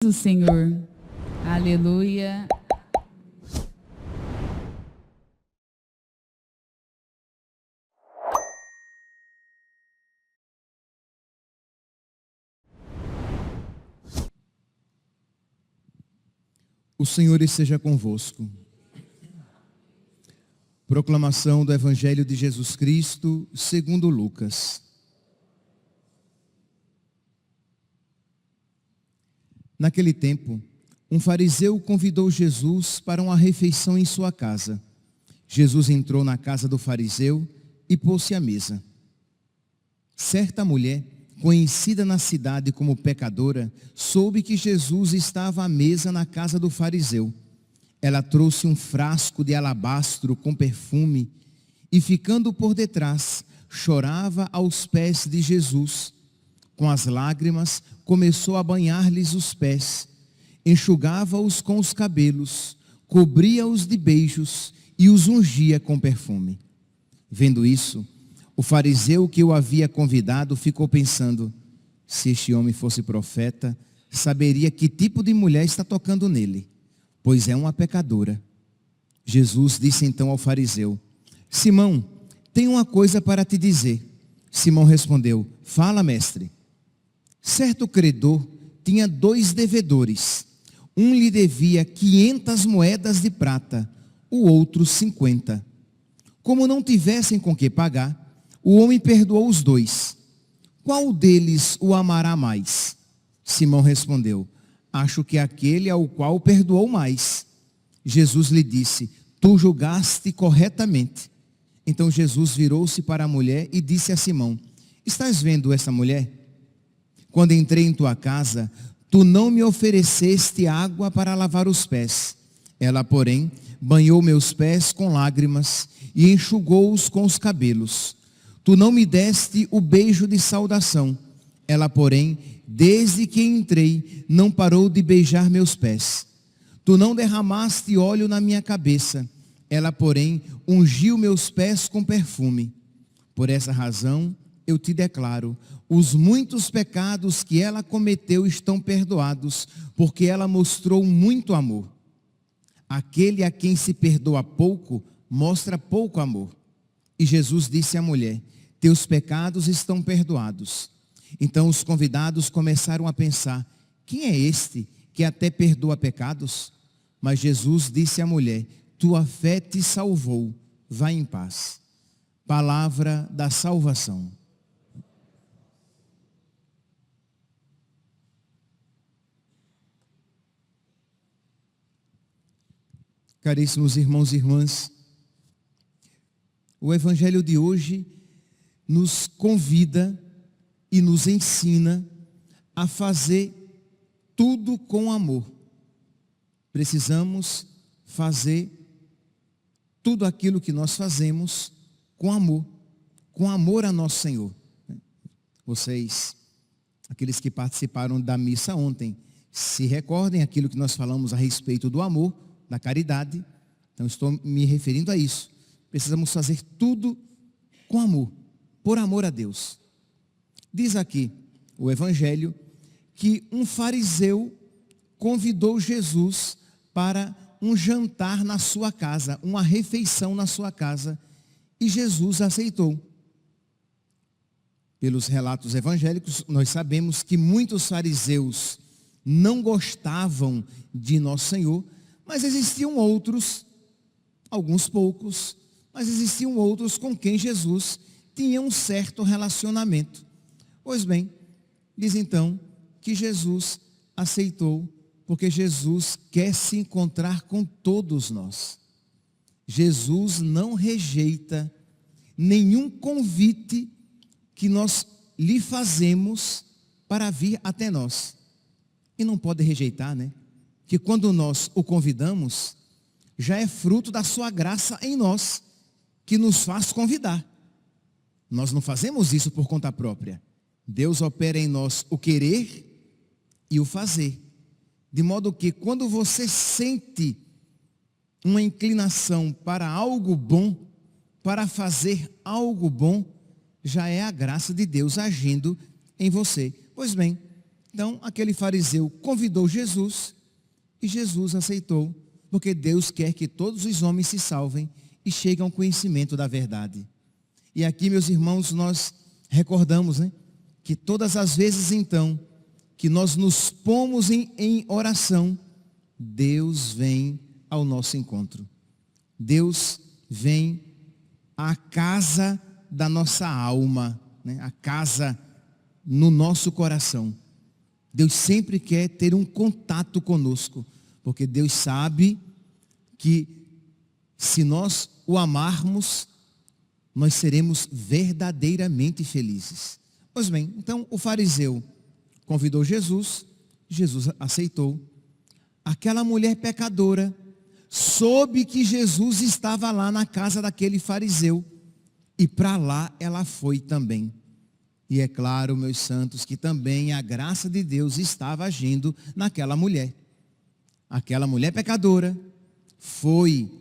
O Senhor, aleluia. O Senhor esteja convosco. Proclamação do Evangelho de Jesus Cristo, segundo Lucas. Naquele tempo, um fariseu convidou Jesus para uma refeição em sua casa. Jesus entrou na casa do fariseu e pôs-se à mesa. Certa mulher, conhecida na cidade como pecadora, soube que Jesus estava à mesa na casa do fariseu. Ela trouxe um frasco de alabastro com perfume e, ficando por detrás, chorava aos pés de Jesus. Com as lágrimas, começou a banhar-lhes os pés, enxugava-os com os cabelos, cobria-os de beijos e os ungia com perfume. Vendo isso, o fariseu que o havia convidado ficou pensando: se este homem fosse profeta, saberia que tipo de mulher está tocando nele, pois é uma pecadora. Jesus disse então ao fariseu: Simão, tenho uma coisa para te dizer. Simão respondeu: fala, mestre. Certo credor tinha 2 devedores. Um lhe devia 500 moedas de prata, o outro 50. Como não tivessem com que pagar, o homem perdoou os 2. Qual deles o amará mais? Simão respondeu: acho que aquele ao qual perdoou mais. Jesus lhe disse: tu julgaste corretamente. Então Jesus virou-se para a mulher e disse a Simão: estás vendo essa mulher? Quando entrei em tua casa, tu não me ofereceste água para lavar os pés. Ela, porém, banhou meus pés com lágrimas e enxugou-os com os cabelos. Tu não me deste o beijo de saudação. Ela, porém, desde que entrei, não parou de beijar meus pés. Tu não derramaste óleo na minha cabeça. Ela, porém, ungiu meus pés com perfume. Por essa razão, eu te declaro, os muitos pecados que ela cometeu estão perdoados, porque ela mostrou muito amor. Aquele a quem se perdoa pouco, mostra pouco amor. E Jesus disse à mulher: teus pecados estão perdoados. Então os convidados começaram a pensar: quem é este que até perdoa pecados? Mas Jesus disse à mulher: tua fé te salvou, vá em paz. Palavra da salvação. Caríssimos irmãos e irmãs, o Evangelho de hoje nos convida e nos ensina a fazer tudo com amor. Precisamos fazer tudo aquilo que nós fazemos com amor a nosso Senhor. Vocês, aqueles que participaram da missa ontem, se recordem aquilo que nós falamos a respeito do amor, da caridade. Então estou me referindo a isso. Precisamos fazer tudo com amor, por amor a Deus. Diz aqui o Evangelho que um fariseu convidou Jesus para um jantar na sua casa, uma refeição na sua casa, e Jesus aceitou. Pelos relatos evangélicos, nós sabemos que muitos fariseus não gostavam de Nosso Senhor, mas existiam outros, alguns poucos, mas existiam outros com quem Jesus tinha um certo relacionamento. Pois bem, diz então que Jesus aceitou, porque Jesus quer se encontrar com todos nós. Jesus não rejeita nenhum convite que nós lhe fazemos para vir até nós. E não pode rejeitar, né? Que quando nós o convidamos, já é fruto da sua graça em nós, que nos faz convidar. Nós não fazemos isso por conta própria. Deus opera em nós o querer e o fazer. De modo que quando você sente uma inclinação para algo bom, para fazer algo bom, já é a graça de Deus agindo em você. Pois bem, então aquele fariseu convidou Jesus e Jesus aceitou, porque Deus quer que todos os homens se salvem e cheguem ao conhecimento da verdade. E aqui, meus irmãos, nós recordamos, que todas as vezes então que nós nos pomos em oração, Deus vem ao nosso encontro. Deus vem à casa da nossa alma, a casa no nosso coração. Deus sempre quer ter um contato conosco, porque Deus sabe que se nós o amarmos, nós seremos verdadeiramente felizes. Pois bem, então o fariseu convidou Jesus, Jesus aceitou. Aquela mulher pecadora soube que Jesus estava lá na casa daquele fariseu e para lá ela foi também. E é claro, meus santos, que também a graça de Deus estava agindo naquela mulher. Aquela mulher pecadora foi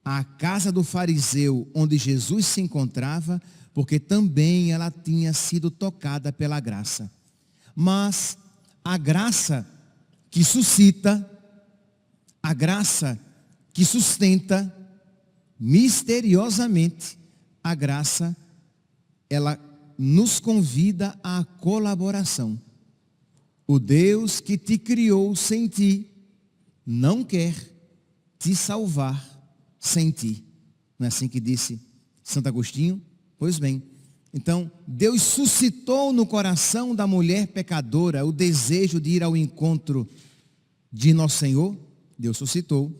à casa do fariseu onde Jesus se encontrava, porque também ela tinha sido tocada pela graça. Mas a graça que suscita, a graça que sustenta, misteriosamente, a graça, ela nos convida à colaboração. O Deus que te criou sem ti, não quer te salvar sem ti. Não é assim que disse Santo Agostinho? Pois bem, então Deus suscitou no coração da mulher pecadora o desejo de ir ao encontro de nosso Senhor. Deus suscitou,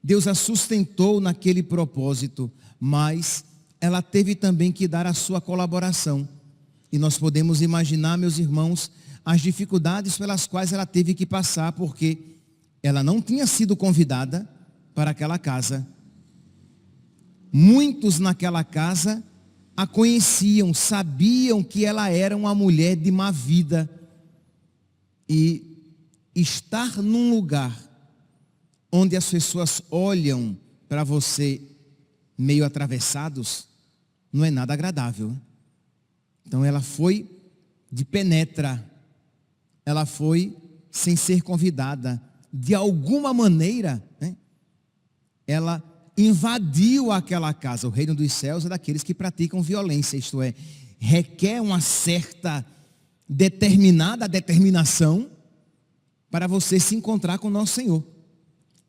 Deus a sustentou naquele propósito, mas ela teve também que dar a sua colaboração. E nós podemos imaginar, meus irmãos, as dificuldades pelas quais ela teve que passar, porque ela não tinha sido convidada para aquela casa. Muitos naquela casa a conheciam, sabiam que ela era uma mulher de má vida. E estar num lugar onde as pessoas olham para você meio atravessados, não é nada agradável. Então ela foi de penetra, ela foi sem ser convidada. De alguma maneira, ela invadiu aquela casa. O reino dos céus é daqueles que praticam violência, isto é, requer uma certa determinação para você se encontrar com o nosso Senhor,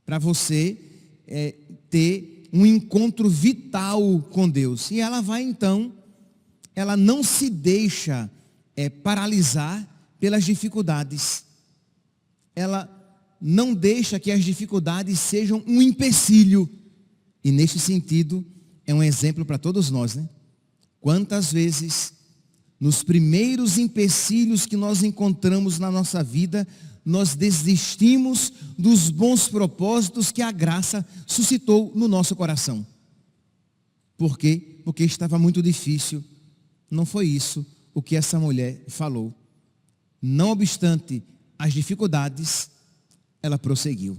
para você ter um encontro vital com Deus. E ela vai então, ela não se deixa paralisar pelas dificuldades. Ela não deixa que as dificuldades sejam um empecilho. E neste sentido, é um exemplo para todos nós, Quantas vezes, nos primeiros empecilhos que nós encontramos na nossa vida, nós desistimos dos bons propósitos que a graça suscitou no nosso coração. Por quê? Porque estava muito difícil. Não foi isso o que essa mulher falou. Não obstante as dificuldades, ela prosseguiu.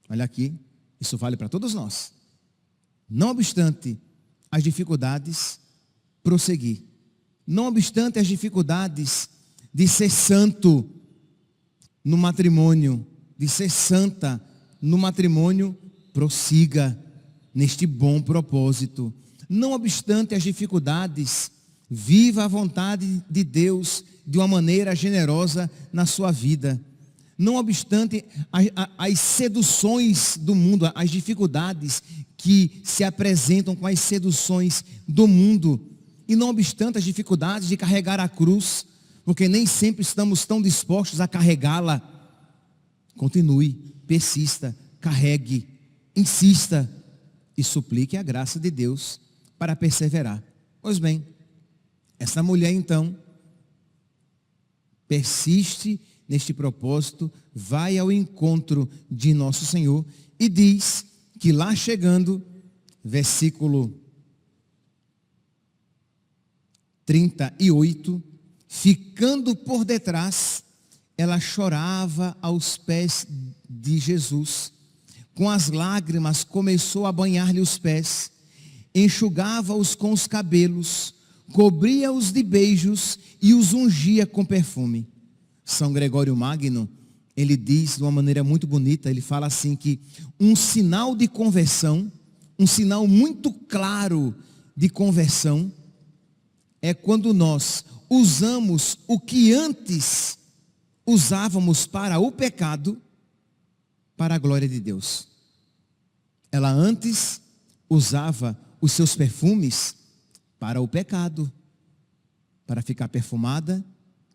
Olha aqui, isso vale para todos nós. Não obstante as dificuldades, prosseguir. Não obstante as dificuldades de ser santo no matrimônio, de ser santa no matrimônio, prossiga neste bom propósito. Não obstante as dificuldades, viva a vontade de Deus de uma maneira generosa na sua vida. Não obstante as seduções do mundo, as dificuldades que se apresentam com as seduções do mundo. E não obstante as dificuldades de carregar a cruz, porque nem sempre estamos tão dispostos a carregá-la. Continue, persista, carregue, insista e suplique a graça de Deus para perseverar. Pois bem, essa mulher então persiste neste propósito, vai ao encontro de nosso Senhor e diz que lá chegando, versículo 38, ficando por detrás, ela chorava aos pés de Jesus, Com as lágrimas começou a banhar-lhe os pés, enxugava-os com os cabelos, cobria-os de beijos e os ungia com perfume. São Gregório Magno, ele diz de uma maneira muito bonita, ele fala assim que um sinal de conversão, um sinal muito claro de conversão, é quando nós usamos o que antes usávamos para o pecado, para a glória de Deus. Ela antes usava os seus perfumes para o pecado, para ficar perfumada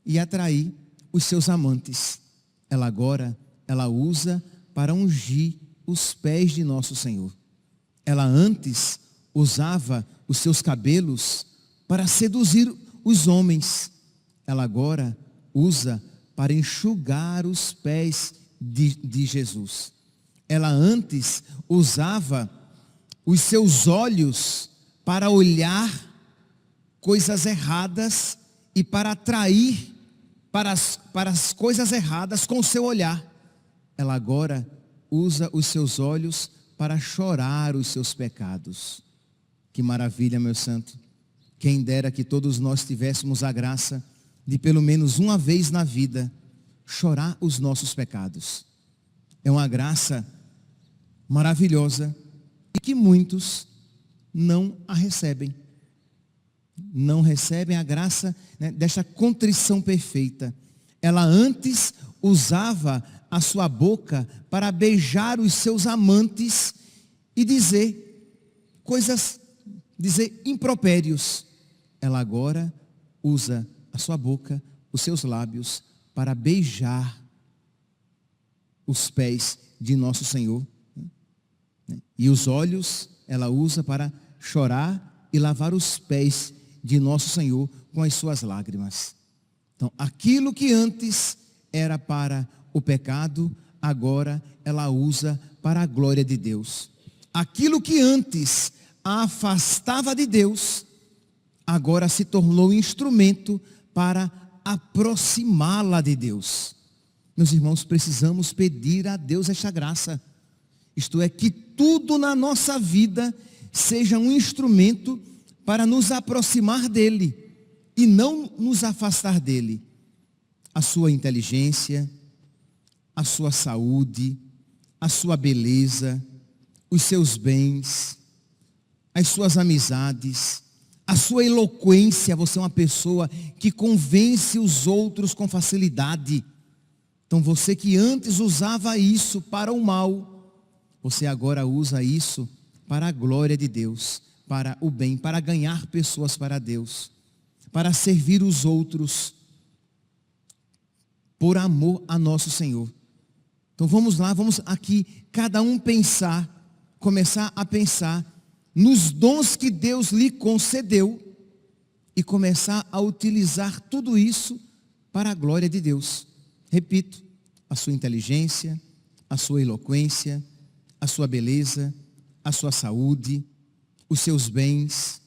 e atrair os seus amantes. Ela agora, ela usa para ungir os pés de nosso Senhor. Ela antes usava os seus cabelos para seduzir os homens. Ela agora usa para enxugar os pés de Jesus. Ela antes usava os seus olhos para olhar coisas erradas e para atrair para as coisas erradas com o seu olhar. Ela agora usa os seus olhos para chorar os seus pecados. Que maravilha, meu santo. Quem dera que todos nós tivéssemos a graça de pelo menos uma vez na vida chorar os nossos pecados. É uma graça maravilhosa e que muitos não a recebem. Não recebem a graça, né, desta contrição perfeita. Ela antes usava a sua boca para beijar os seus amantes e dizer coisas, dizer impropérios. Ela agora usa a sua boca, os seus lábios, para beijar os pés de nosso Senhor. E os olhos ela usa para chorar e lavar os pés de nosso Senhor com as suas lágrimas. Então, aquilo que antes era para o pecado, agora ela usa para a glória de Deus. Aquilo que antes a afastava de Deus, agora se tornou instrumento para aproximá-la de Deus. Meus irmãos, precisamos pedir a Deus esta graça. Isto é, que tudo na nossa vida seja um instrumento para nos aproximar dEle e não nos afastar dEle. A sua inteligência, a sua saúde, a sua beleza, os seus bens, as suas amizades, a sua eloquência. Você é uma pessoa que convence os outros com facilidade. Então você que antes usava isso para o mal, você agora usa isso para a glória de Deus, para o bem, para ganhar pessoas para Deus, para servir os outros, por amor a nosso Senhor. Então vamos lá, vamos aqui, cada um pensar, começar a pensar nos dons que Deus lhe concedeu e começar a utilizar tudo isso para a glória de Deus. Repito, a sua inteligência, a sua eloquência, a sua beleza, a sua saúde, os seus bens,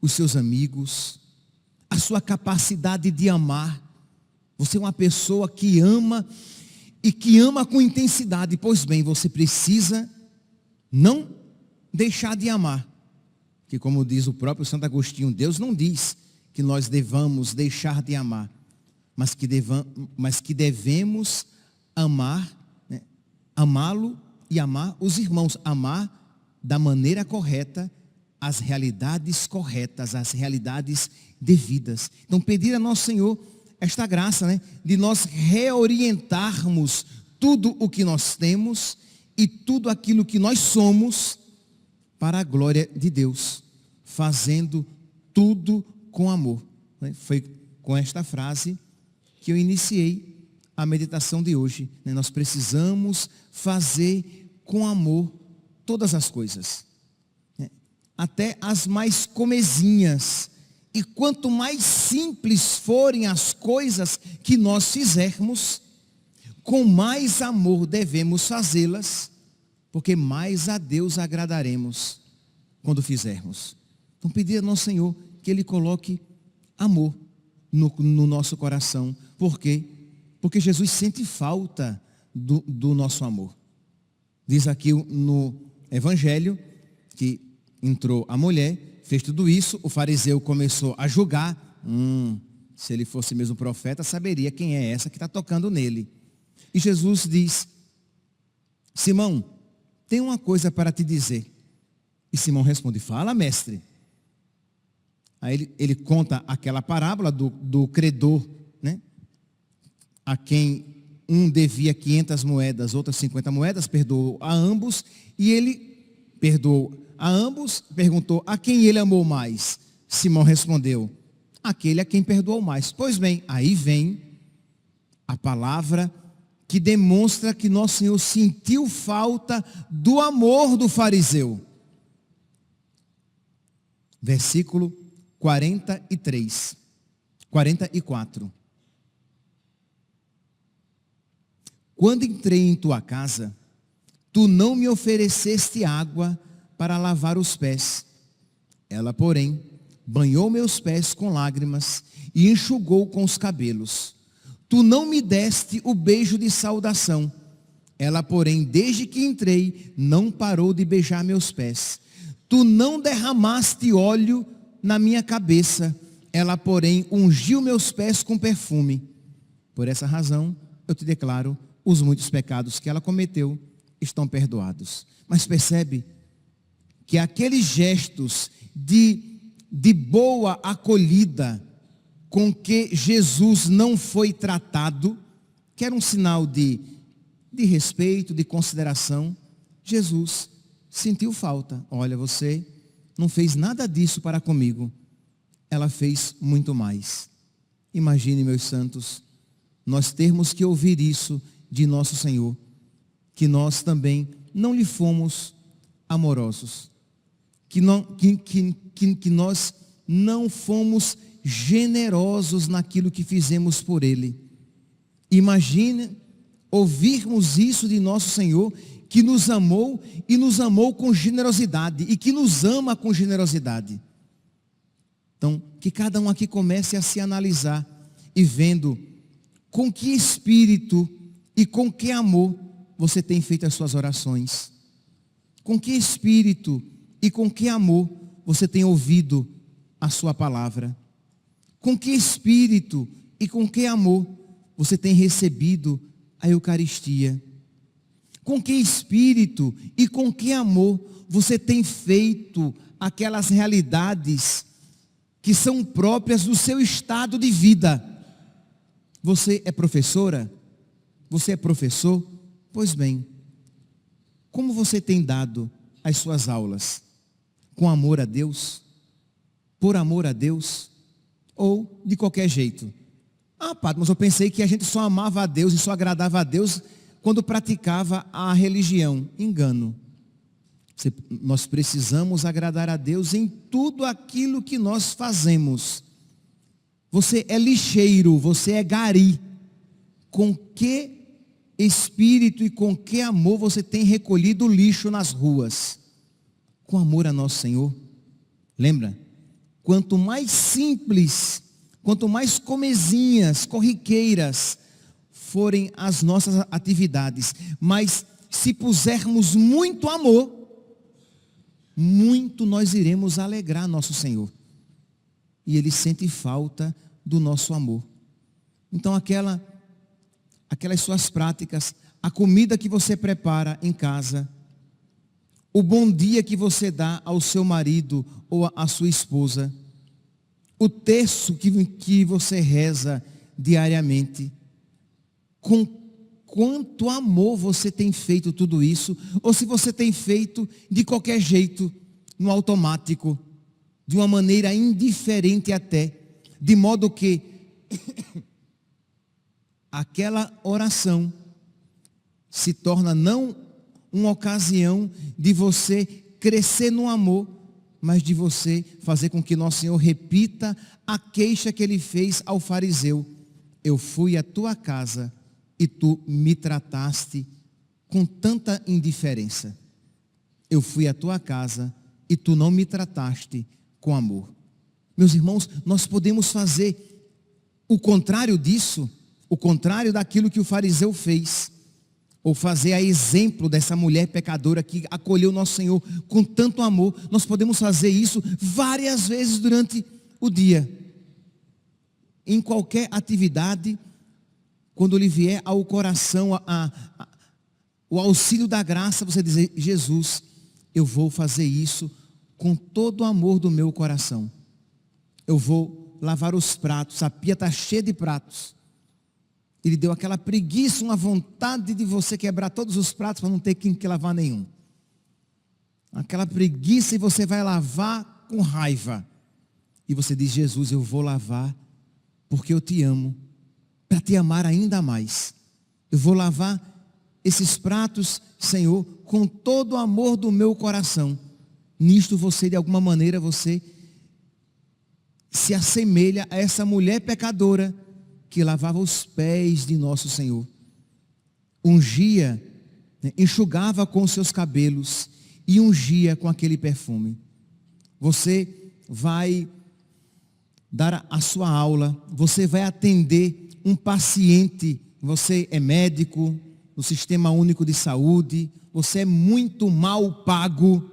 os seus amigos, a sua capacidade de amar. Você é uma pessoa que ama e que ama com intensidade. Pois bem, você precisa não deixar de amar. Que como diz o próprio Santo Agostinho, Deus não diz que nós devamos deixar de amar, mas que devemos amar, né? Amá-lo e amar os irmãos. Amar da maneira correta, as realidades corretas, as realidades devidas. Então pedir a nosso Senhor esta graça, né, de nós reorientarmos tudo o que nós temos e tudo aquilo que nós somos para a glória de Deus, fazendo tudo com amor. Foi com esta frase que eu iniciei a meditação de hoje. Nós precisamos fazer com amor todas as coisas, até as mais comezinhas. E quanto mais simples forem as coisas que nós fizermos, com mais amor devemos fazê-las, porque mais a Deus agradaremos quando fizermos. Então pedir ao nosso Senhor que Ele coloque amor no nosso coração. Por quê? Porque Jesus sente falta do nosso amor. Diz aqui no Evangelho que entrou a mulher, fez tudo isso, o fariseu começou a julgar. Se ele fosse mesmo profeta, saberia quem é essa que está tocando nele. E Jesus diz: Simão, tem uma coisa para te dizer. E Simão responde: fala, mestre. Aí ele conta aquela parábola do credor, né? A quem um devia 500 moedas, outras 50 moedas, perdoou a ambos. E ele perdoou a ambos, perguntou a quem ele amou mais. Simão respondeu: aquele a quem perdoou mais. Pois bem, aí vem a palavra que demonstra que nosso Senhor sentiu falta do amor do fariseu. Versículo 44. Quando entrei em tua casa, tu não me ofereceste água para lavar os pés. Ela, porém, banhou meus pés com lágrimas e enxugou com os cabelos. Tu não me deste o beijo de saudação. Ela, porém, desde que entrei, não parou de beijar meus pés. Tu não derramaste óleo na minha cabeça. Ela, porém, ungiu meus pés com perfume. Por essa razão, eu te declaro, os muitos pecados que ela cometeu estão perdoados. Mas percebe que aqueles gestos de boa acolhida com que Jesus não foi tratado, que era um sinal de respeito, de consideração, Jesus sentiu falta. Olha, você não fez nada disso para comigo. Ela fez muito mais. Imagine, meus santos, nós termos que ouvir isso de nosso Senhor, que nós também não lhe fomos amorosos, que nós não fomos generosos naquilo que fizemos por Ele. Imagine ouvirmos isso de nosso Senhor, que nos amou e nos amou com generosidade e que nos ama com generosidade. Então, que cada um aqui comece a se analisar e vendo com que espírito e com que amor você tem feito as suas orações. Com que espírito e com que amor você tem ouvido a sua palavra. Com que espírito e com que amor você tem recebido a Eucaristia. Com que espírito e com que amor você tem feito aquelas realidades que são próprias do seu estado de vida. Você é professora? Você é professor? Pois bem, como você tem dado as suas aulas? Com amor a Deus? Por amor a Deus? Ou de qualquer jeito? Padre, mas eu pensei que a gente só amava a Deus e só agradava a Deus quando praticava a religião. Engano. Nós precisamos agradar a Deus em tudo aquilo que nós fazemos. Você é lixeiro, você é gari. Com que espírito e com que amor você tem recolhido o lixo nas ruas? Com amor a nosso Senhor. Lembra? Quanto mais simples, quanto mais comezinhas, corriqueiras forem as nossas atividades, mas se pusermos muito amor, muito nós iremos alegrar nosso Senhor. E Ele sente falta do nosso amor. Então aquelas suas práticas, a comida que você prepara em casa, o bom dia que você dá ao seu marido ou à sua esposa, o terço que você reza diariamente, com quanto amor você tem feito tudo isso, ou se você tem feito de qualquer jeito, no automático, de uma maneira indiferente até, de modo que aquela oração se torna não uma ocasião de você crescer no amor, mas de você fazer com que nosso Senhor repita a queixa que Ele fez ao fariseu. Eu fui à tua casa e tu me trataste com tanta indiferença. Eu fui à tua casa e tu não me trataste com amor. Meus irmãos, nós podemos fazer o contrário disso, o contrário daquilo que o fariseu fez. ou fazer a exemplo dessa mulher pecadora que acolheu nosso Senhor com tanto amor. Nós podemos fazer isso várias vezes durante o dia. Em qualquer atividade, quando lhe vier ao coração o auxílio da graça, você dizer: Jesus, eu vou fazer isso com todo o amor do meu coração. Eu vou lavar os pratos, a pia está cheia de pratos. Ele deu aquela preguiça, uma vontade de você quebrar todos os pratos para não ter que lavar nenhum. Aquela preguiça, e você vai lavar com raiva. E você diz: Jesus, eu vou lavar porque eu te amo, para te amar ainda mais. Eu vou lavar esses pratos, Senhor, com todo o amor do meu coração. Nisto você, de alguma maneira, você se assemelha a essa mulher pecadora que lavava os pés de nosso Senhor. Ungia, enxugava com seus cabelos e ungia com aquele perfume. Você vai dar a sua aula, você vai atender um paciente, você é médico no Sistema Único de Saúde, você é muito mal pago,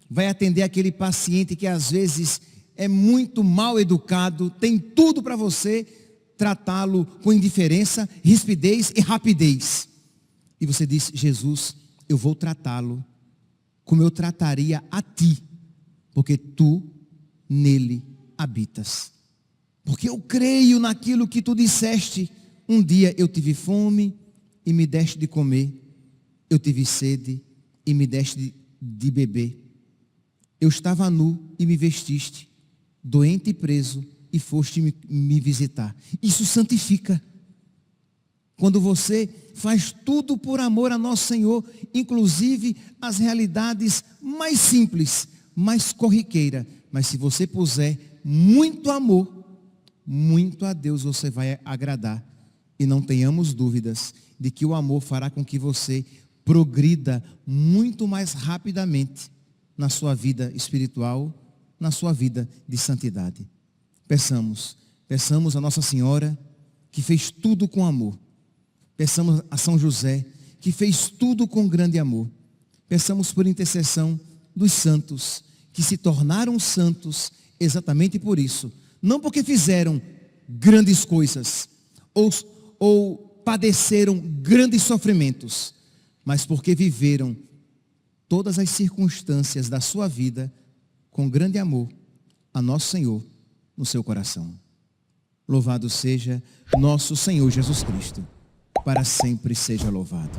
vai atender aquele paciente que às vezes é muito mal educado, tem tudo para você tratá-lo com indiferença, rispidez e rapidez. E você diz: Jesus, eu vou tratá-lo como eu trataria a ti, porque tu nele habitas. Porque eu creio naquilo que tu disseste. Um dia eu tive fome e me deste de comer. Eu tive sede e me deste de beber. Eu estava nu e me vestiste. Doente e preso e foste me visitar. Isso santifica. Quando você faz tudo por amor a nosso Senhor, inclusive as realidades mais simples, mais corriqueiras. Mas se você puser muito amor, muito a Deus você vai agradar. E não tenhamos dúvidas de que o amor fará com que você progrida muito mais rapidamente na sua vida espiritual, na sua vida de santidade. Peçamos a Nossa Senhora, que fez tudo com amor. Peçamos a São José, que fez tudo com grande amor. Peçamos por intercessão dos santos, que se tornaram santos exatamente por isso. Não porque fizeram grandes coisas, ou padeceram grandes sofrimentos, mas porque viveram todas as circunstâncias da sua vida com grande amor a nosso Senhor no seu coração. Louvado seja nosso Senhor Jesus Cristo, para sempre seja louvado.